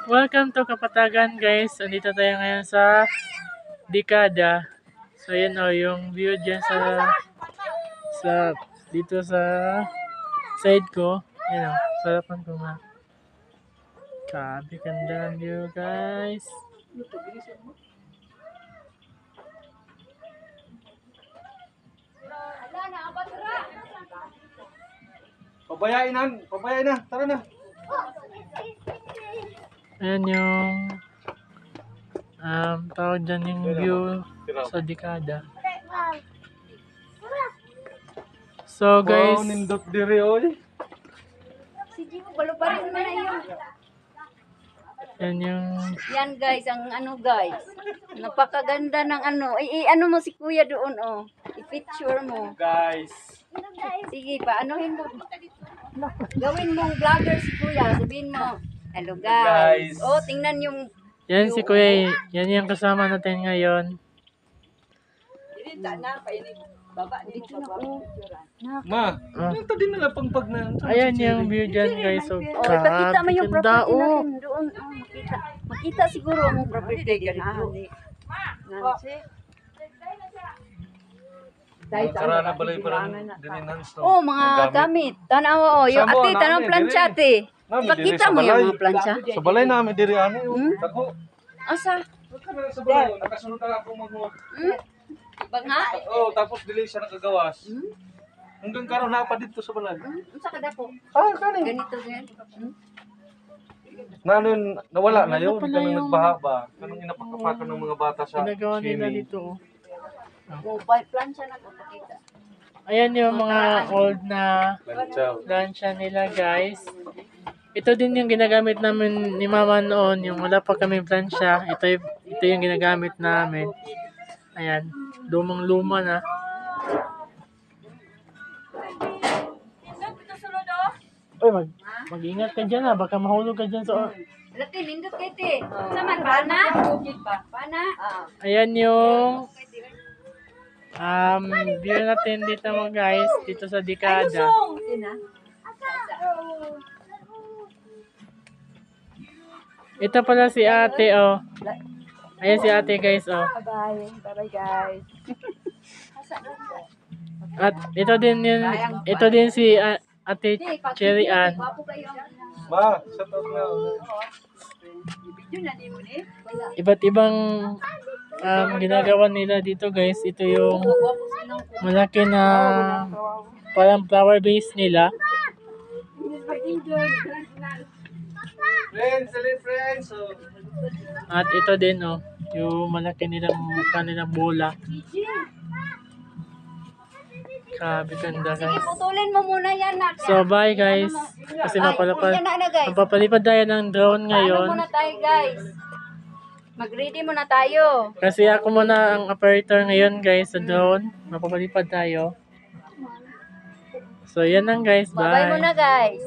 Welcome to Kapatagan guys. Andito tayo ngayon sa Dekada. So yun o, yung view dyan sa dito sa side ko. Yun o, sarapan ko nga. Grabe, ganda ng view guys. Pabayain na, tara na. Ayan yung tawag dyan yung view sa Dekada. So guys, Wow, nindot diri oy. Sige mo, balubarin mo na yun. yan yung Yan guys, ang ano guys. Napakaganda ng ano. Ano mo si kuya doon oh. I-picture mo. Guys. Sige, paanohin mo. Gawin mong vlogger si kuya. Sabihin mo, hello guys. Guys. Oh, tingnan yung yan si Kuya, yan yung kasama natin ngayon. dito na oh. Ma, Ah. ito din nila pang pag na. Ayan yung view dyan guys. So, Oh, ipakita mo yung ganda, property oh. natin doon. Oh, makita. Makita siguro ang property din. Karana balay parang dininans to. Oh, mga gamit. Tanaw oh, yung Sabo, ate, tanong nami, plancha ate. Nami, diri Pakita sa mo balay. yung mga plancha. Sa balay namin diri ani. Dako. Asa? Sa balay, nakasunod na ako mag Banga? Oh, tapos dili siya nakagawas. Hanggang karon na pa dito sa balay. Unsa ka dako? Ah, kani. Ganito yan. Nanon nawala na yun, pala kanang yung- nagbaha ba? Kanang inapakapakan ng mga bata sa Ginagawa nila swimming. dito. Oh. Oh, plancha na ko pakita. Ayan yung mga old na Lanchaw. lansya nila guys. Ito din yung ginagamit namin ni Mama noon, yung wala pa kami plansya. Ito yung ginagamit namin. Ayan, lumang-luma na. Uy, mag-ingat ka dyan baka mahulog ka dyan sa... Lati, lindot kay te. Saman, pana? Pana? Ayan yung view natin dito mga guys, dito sa Dekada. Ito pala si ate, oh. Ayan si ate guys, oh. Bye. Bye guys. At ito din si ate Cherry Ann. Ma, sa to na. Iba't ibang ginagawa nila dito guys. Ito yung malaki na parang flower base nila. Friends. So, At ito din, oh, yung malaki nilang kanilang bola. Grabe ganda Sige, guys. putulin mo muna yan, nak. So bye guys. Kasi Yan na, guys. mapapalipad tayo ng drone Paano ngayon. muna tayo, guys? Mag-ready muna tayo. Kasi ako muna ang operator ngayon guys sa drone. Mapapalipad tayo. So yan lang guys. Bye-bye Bye. muna, guys.